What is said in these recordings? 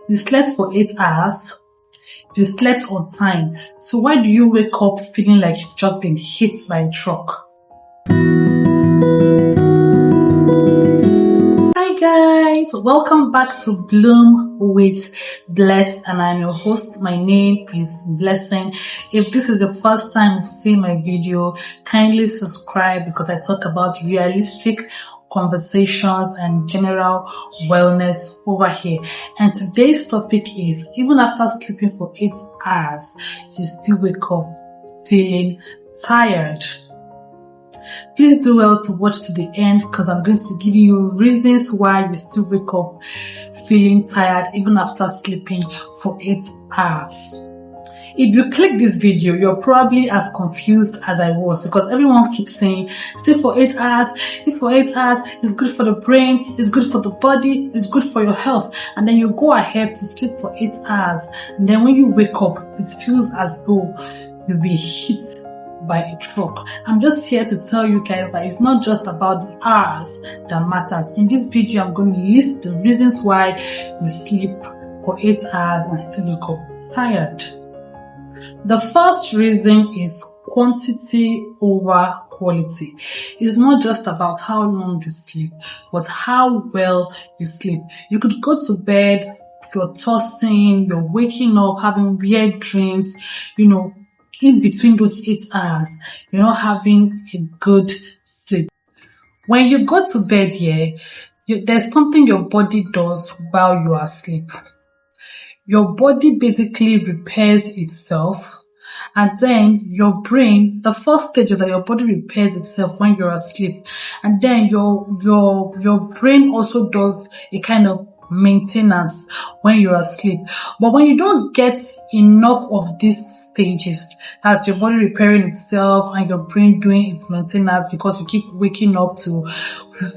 You slept for 8 hours. You slept on time. So why do you wake up feeling like you've just been hit by a truck? Hi guys, welcome back to Bloom with Blessed, and I'm your host. My name is Blessing. If this is your first time seeing my video, kindly subscribe because I talk about realistic conversations and general wellness over here. And today's topic is, even after sleeping for 8 hours, you still wake up feeling tired. Please do well to watch to the end because I'm going to be giving you reasons why you still wake up feeling tired even after sleeping for 8 hours. If you click this video, you're probably as confused as I was because everyone keeps saying, sleep for 8 hours, sleep for 8 hours, it's good for the brain, it's good for the body, it's good for your health. And then you go ahead to sleep for 8 hours. And then when you wake up, it feels as though you've been hit by a truck. I'm just here to tell you guys that it's not just about the hours that matters. In this video, I'm going to list the reasons why you sleep for 8 hours and still wake up tired. The first reason is quantity over quality. It's not just about how long you sleep, but how well you sleep. You could go to bed, you're tossing, you're waking up, having weird dreams, in between those 8 hours, you're not having a good sleep. When you go to bed there's something your body does while you are asleep. Your body basically repairs itself, and then your brain, the first stage is that your body repairs itself when you're asleep, and then your brain also does a kind of maintenance when you're asleep. But when you don't get enough of these stages, that's your body repairing itself and your brain doing its maintenance because you keep waking up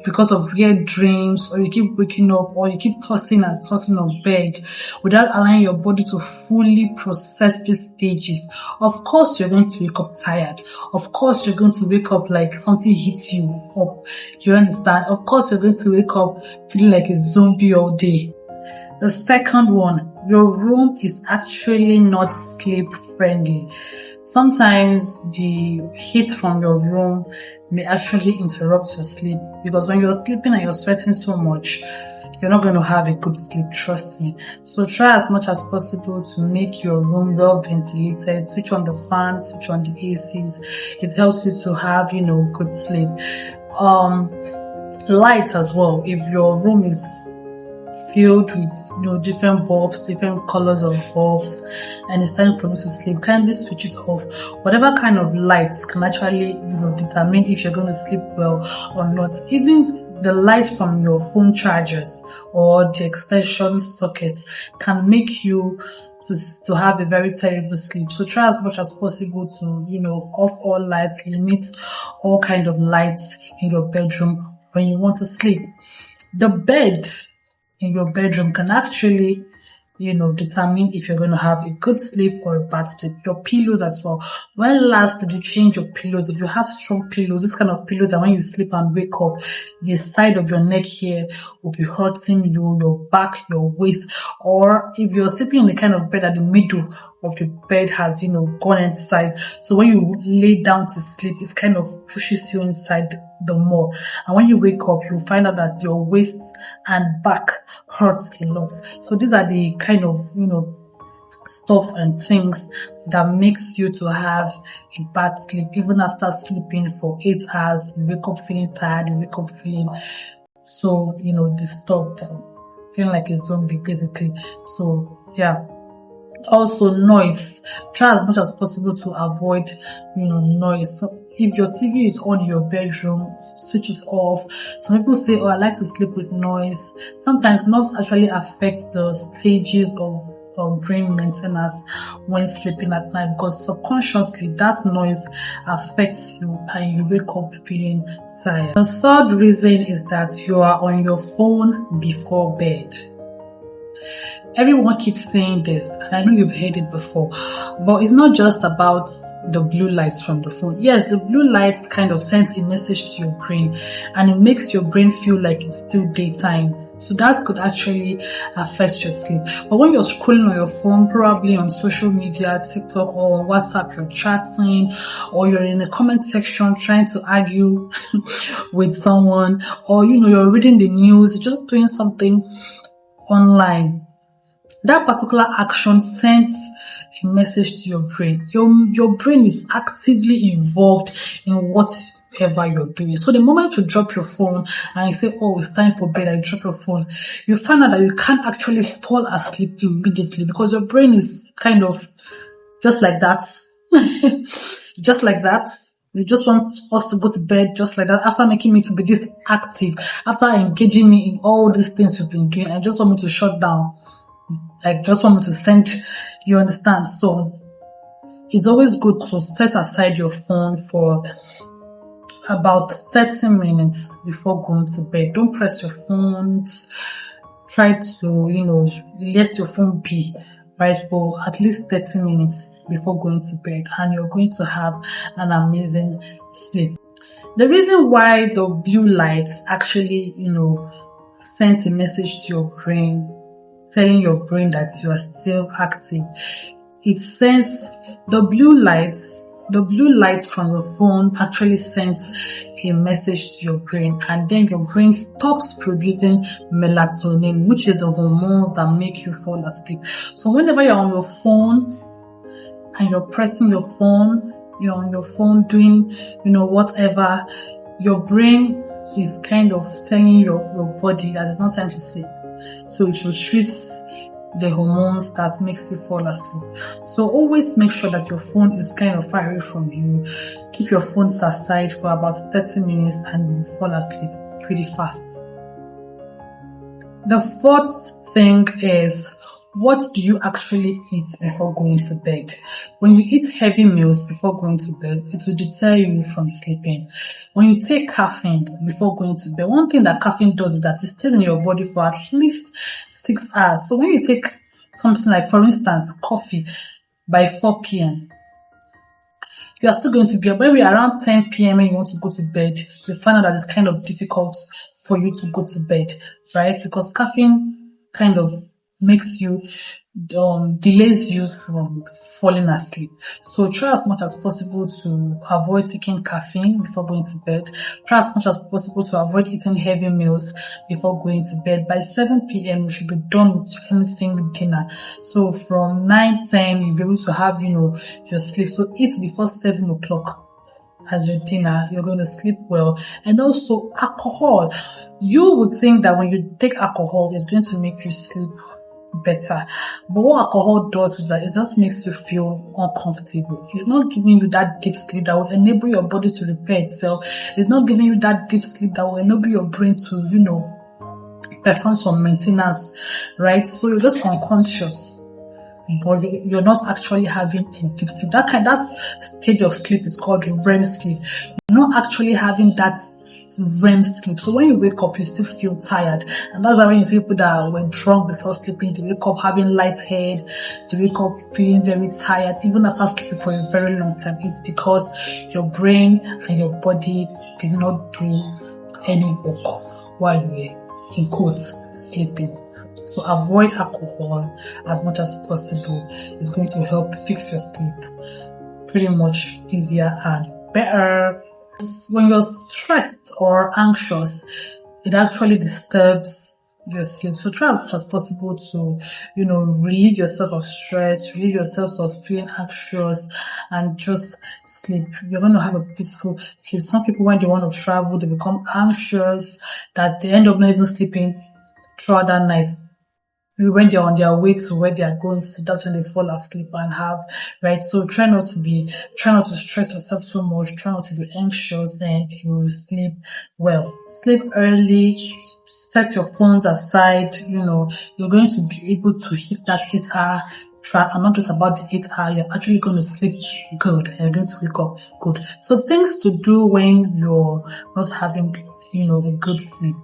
because of weird dreams, or you keep waking up, or you keep tossing and tossing on bed without allowing your body to fully process these stages, of course you're going to wake up tired. Of course you're going to wake up like something hits you up. You understand? Of course you're going to wake up feeling like a zombie all day. The second one, your room is actually not sleep friendly. Sometimes the heat from your room may actually interrupt your sleep, because when you're sleeping and you're sweating so much, you're not going to have a good sleep, trust me. So try as much as possible to make your room well ventilated. Switch on the fans, switch on the ACs. It helps you to have, good sleep. Light as well. If your room is filled with different bulbs, different colors of bulbs, and it's time for you to sleep, kindly switch it off. Whatever kind of lights can actually determine if you're going to sleep well or not. Even the light from your phone chargers or the extension sockets can make you to have a very terrible sleep. So try as much as possible to off all lights, limit all kind of lights in your bedroom when you want to sleep. The bed in your bedroom can actually determine if you're going to have a good sleep or a bad sleep. Your pillows as well. When last did you change your pillows? If you have strong pillows, this kind of pillows that when you sleep and wake up, the side of your neck here will be hurting you, your back, your waist. Or if you're sleeping in the kind of bed that the middle of the bed has gone inside, so when you lay down to sleep, it kind of pushes you inside the more, and when you wake up, you find out that your waist and back hurts a lot. So these are the kind of stuff and things that makes you to have a bad sleep. Even after sleeping for 8 hours, you wake up feeling tired, you wake up feeling so disturbed, feeling like a zombie basically. So yeah. Also, noise. Try as much as possible to avoid noise. So if your TV is on in your bedroom, switch it off. Some people say, I like to sleep with noise. Sometimes noise actually affects the stages of brain maintenance when sleeping at night, because subconsciously that noise affects you and you wake up feeling tired. The third reason is that you are on your phone before bed. Everyone keeps saying this, and I know you've heard it before, but it's not just about the blue lights from the phone. Yes, the blue lights kind of sends a message to your brain, and it makes your brain feel like it's still daytime. So that could actually affect your sleep. But when you're scrolling on your phone, probably on social media, TikTok or WhatsApp, you're chatting, or you're in the comment section trying to argue with someone, or you're reading the news, just doing something online, that particular action sends a message to your brain. Your brain is actively involved in whatever you're doing. So the moment you drop your phone and you say, oh, it's time for bed, and you drop your phone, you find out that you can't actually fall asleep immediately because your brain is kind of just like that. Just like that. You just want us to go to bed just like that. After making me to be this active, after engaging me in all these things you've been doing, I just want me to shut down. Like, just want me to send, you understand? So it's always good to set aside your phone for about 30 minutes before going to bed. Don't press your phones. Try to, let your phone be, right, for at least 30 minutes before going to bed, and you're going to have an amazing sleep. The reason why the blue light actually, sends a message to your brain, telling your brain that you are still active, it sends the blue light from your phone actually sends a message to your brain, and then your brain stops producing melatonin, which is the hormones that make you fall asleep. So whenever you're on your phone and you're pressing your phone, you're on your phone doing, whatever, your brain is kind of telling your body that it's not time to sleep. So it retrieves the hormones that makes you fall asleep. So always make sure that your phone is kind of far away from you. Keep your phones aside for about 30 minutes and you fall asleep pretty fast. The fourth thing is, what do you actually eat before going to bed? When you eat heavy meals before going to bed, it will deter you from sleeping. When you take caffeine before going to bed, one thing that caffeine does is that it stays in your body for at least 6 hours. So when you take something like, for instance, coffee by 4 p.m., you are still going to be maybe around 10 p.m. when you want to go to bed. You find out that it's kind of difficult for you to go to bed, right? Because caffeine kind of makes you delays you from falling asleep. So try as much as possible to avoid taking caffeine before going to bed. Try as much as possible to avoid eating heavy meals before going to bed. By 7 p.m. you should be done with anything with dinner. So from 9-10 you'll be able to have your sleep. So eat before 7 o'clock as your dinner. You're going to sleep well. And also alcohol. You would think that when you take alcohol, it's going to make you sleep better, but what alcohol does is that it just makes you feel uncomfortable. It's not giving you that deep sleep that will enable your body to repair itself. It's not giving you that deep sleep that will enable your brain to perform some maintenance, right? So you're just unconscious, but you're not actually having a deep sleep. That stage of sleep is called REM sleep. You're not actually having that REM sleep. So when you wake up, you still feel tired, and that's why when you see people that were drunk before sleeping, they wake up having light head, they wake up feeling very tired even after sleeping for a very long time. It's because your brain and your body did not do any work while you were, in quotes, sleeping. So avoid alcohol as much as possible. It's going to help fix your sleep pretty much easier and better. When you're stressed or anxious, it actually disturbs your sleep. So try as much as possible to, relieve yourself of stress, relieve yourself of feeling anxious, and just sleep. You're going to have a peaceful sleep. Some people, when they want to travel, they become anxious that they end up not even sleeping throughout that night. When they're on their way to where they are going to, that's when they fall asleep and have, right? So try not to stress yourself so much, try not to be anxious, and you sleep well. Sleep early, set your phones aside, you're going to be able to hit that 8-hour track, and not just about the 8 hour, you're actually going to sleep good and you're going to wake up good. So things to do when you're not having, a good sleep.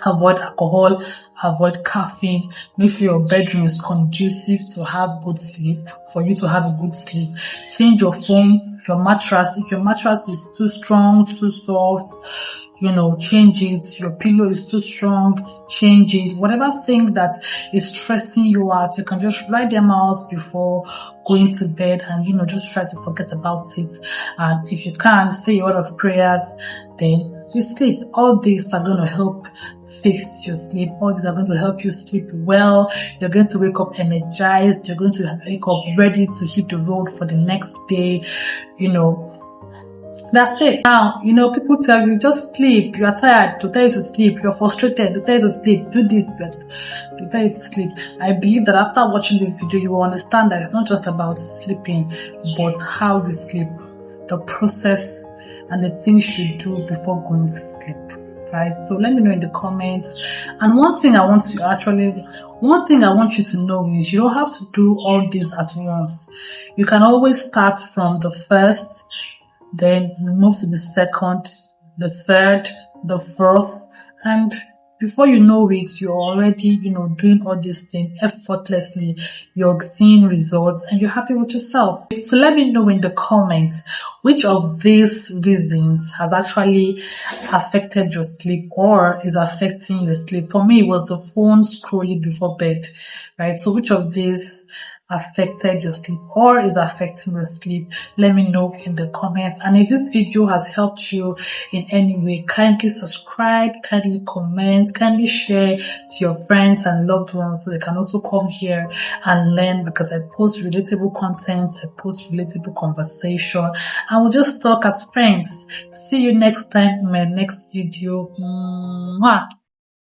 Avoid alcohol, avoid caffeine. Make sure your bedroom is conducive to have good sleep, for you to have a good sleep. Change your foam, your mattress. If your mattress is too strong, too soft, change it. Your pillow is too strong, change it. Whatever thing that is stressing you out, you can just write them out before going to bed and, just try to forget about it. And if you can't, say a word of prayers, then you sleep. All these are going to help fix your sleep. All these are going to help you sleep well. You're going to wake up energized. You're going to wake up ready to hit the road for the next day. That's it. Now, people tell you, just sleep. You are tired, to tell you to sleep. You're frustrated, to tell you to sleep. Do this, to tell you to sleep. I believe that after watching this video, you will understand that it's not just about sleeping, but how you sleep, the process, and the things you do before going to sleep. Right? So let me know in the comments. And one thing I want you to know is you don't have to do all this at once. You can always start from the first, then move to the second, the third, the fourth, and before you know it, you're already, doing all these things effortlessly. You're seeing results and you're happy with yourself. So let me know in the comments which of these reasons has actually affected your sleep or is affecting your sleep. For me, it was the phone scrolling before bed, right? So which of these affected your sleep or is affecting your sleep? Let me know in the comments. And if this video has helped you in any way, kindly subscribe, kindly comment, kindly share to your friends and loved ones so they can also come here and learn, because I post relatable content, I post relatable conversation, and we'll just talk as friends. See you next time in my next video. Mwah.